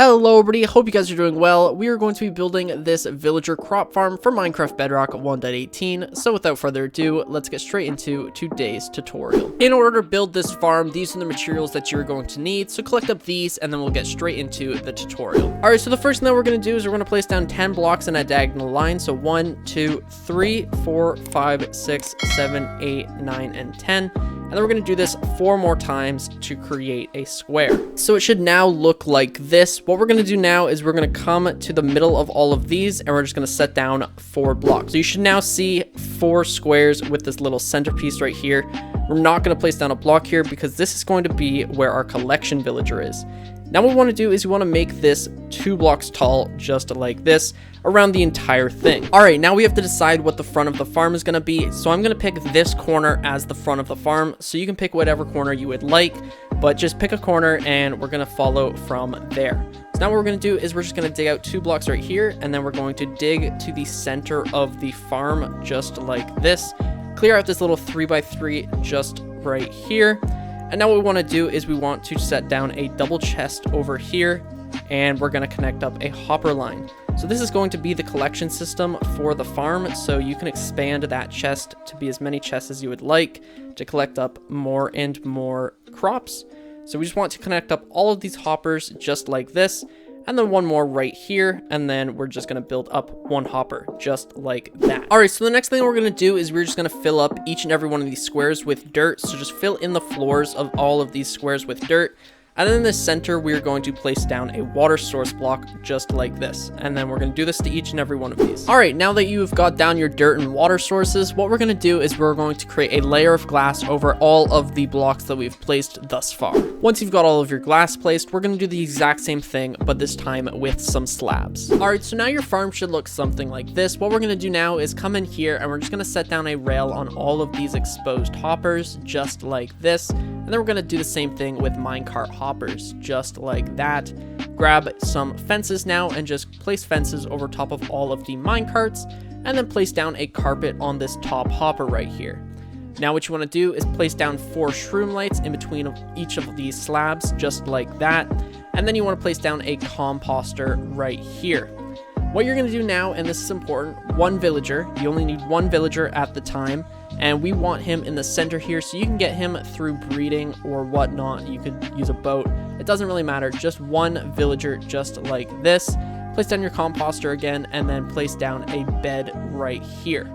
Hello everybody, hope you guys are doing well. We are going to be building this villager crop farm for Minecraft Bedrock 1.18. So without further ado, let's get straight into today's tutorial. In order to build this farm, these are the materials that you're going to need. So collect up these and then we'll get straight into the tutorial. Alright, so the first thing that we're going to do is we're going to place down 10 blocks in a diagonal line. So 1, 2, 3, 4, 5, 6, 7, 8, 9, and 10. And then we're going to do this 4 more times to create a square. So it should now look like this. What we're going to do now is we're going to come to the middle of all of these and we're just going to set down 4 blocks. So you should now see 4 squares with this little centerpiece right here. We're not going to place down a block here because this is going to be where our collection villager is. Now what we want to do is we want to make this 2 blocks tall, just like this, around the entire thing. Alright, now we have to decide what the front of the farm is going to be. So I'm going to pick this corner as the front of the farm. So you can pick whatever corner you would like, but just pick a corner and we're going to follow from there. So now what we're going to do is we're just going to dig out 2 blocks right here, and then we're going to dig to the center of the farm, just like this. Clear out this little 3x3 just right here. And now what we want to do is we want to set down a double chest over here, and we're going to connect up a hopper line. So this is going to be the collection system for the farm, so you can expand that chest to be as many chests as you would like to collect up more and more crops. So we just want to connect up all of these hoppers just like this, and then 1 more right here, and then we're just going to build up 1 hopper just like that. All right, so the next thing we're going to do is we're just going to fill up each and every one of these squares with dirt. So just fill in the floors of all of these squares with dirt. And then in the center, we're going to place down a water source block just like this. And then we're going to do this to each and every one of these. All right, now that you've got down your dirt and water sources, what we're going to do is we're going to create a layer of glass over all of the blocks that we've placed thus far. Once you've got all of your glass placed, we're going to do the exact same thing, but this time with some slabs. All right, so now your farm should look something like this. What we're going to do now is come in here and we're just going to set down a rail on all of these exposed hoppers just like this. And then we're going to do the same thing with minecart hoppers, just like that. Grab some fences now and just place fences over top of all of the minecarts, and then place down a carpet on this top hopper right here. Now what you want to do is place down 4 shroom lights in between of each of these slabs, just like that. And then you want to place down a composter right here. What you're going to do now, and this is important, 1 villager. You only need 1 villager at the time. And we want him in the center here, so you can get him through breeding or whatnot. You could use a boat. It doesn't really matter. Just 1 villager just like this. Place down your composter again, and then place down a bed right here.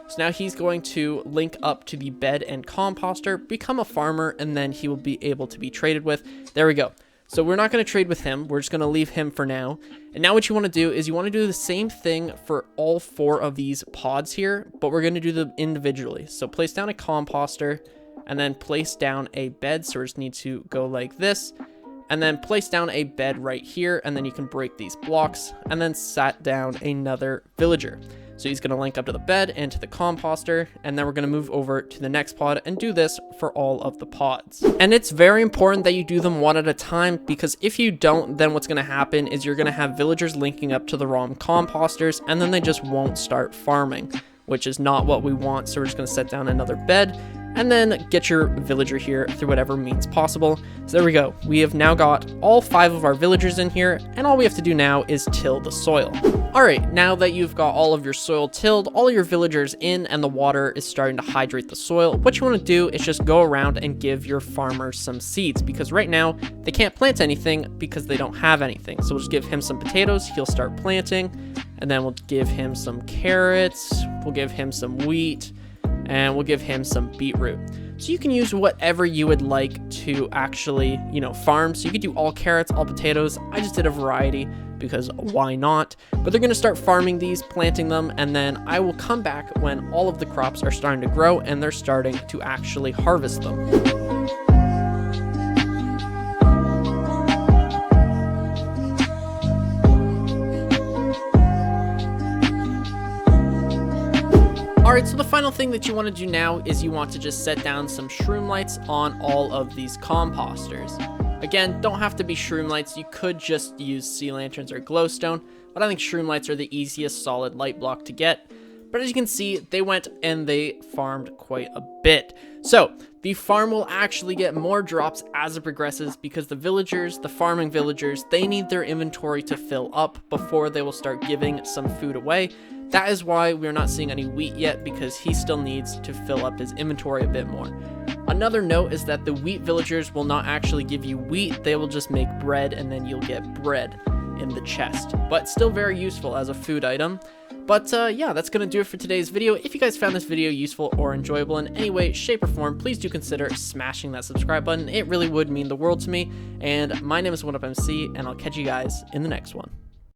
So now he's going to link up to the bed and composter, become a farmer, and then he will be able to be traded with. There we go. So we're not going to trade with him. We're just going to leave him for now. And now what you want to do is you want to do the same thing for all 4 of these pods here, but we're going to do them individually. So place down a composter and then place down a bed. So we just need to go like this, and then place down a bed right here. And then you can break these blocks and then set down another villager. So he's going to link up to the bed and to the composter, and then we're going to move over to the next pod and do this for all of the pods. And it's very important that you do them 1 at a time, because if you don't, then what's going to happen is you're going to have villagers linking up to the wrong composters, and then they just won't start farming, which is not what we want. So we're just going to set down another bed and then get your villager here through whatever means possible. So there we go. We have now got all 5 of our villagers in here, and all we have to do now is till the soil. All right, now that you've got all of your soil tilled, all your villagers in, and the water is starting to hydrate the soil, what you want to do is just go around and give your farmers some seeds, because right now they can't plant anything because they don't have anything. So we'll just give him some potatoes, he'll start planting, and then we'll give him some carrots, we'll give him some wheat, and we'll give him some beetroot. So you can use whatever you would like to actually, farm. So you could do all carrots, all potatoes. I just did a variety because why not? But they're going to start farming these, planting them, and then I will come back when all of the crops are starting to grow and they're starting to actually harvest them. Alright, so the final thing that you want to do now is you want to just set down some shroom lights on all of these composters. Again, don't have to be shroom lights. You could just use sea lanterns or glowstone, but I think shroom lights are the easiest solid light block to get. But as you can see, they went and they farmed quite a bit. So The farm will actually get more drops as it progresses because the villagers, the farming villagers, they need their inventory to fill up before they will start giving some food away. That is why we're not seeing any wheat yet, because he still needs to fill up his inventory a bit more. Another note is that the wheat villagers will not actually give you wheat, they will just make bread, and then you'll get bread in the chest, but still very useful as a food item. But yeah, that's going to do it for today's video. If you guys found this video useful or enjoyable in any way, shape, or form, please do consider smashing that subscribe button. It really would mean the world to me. And my name is 1UpMC, and I'll catch you guys in the next one.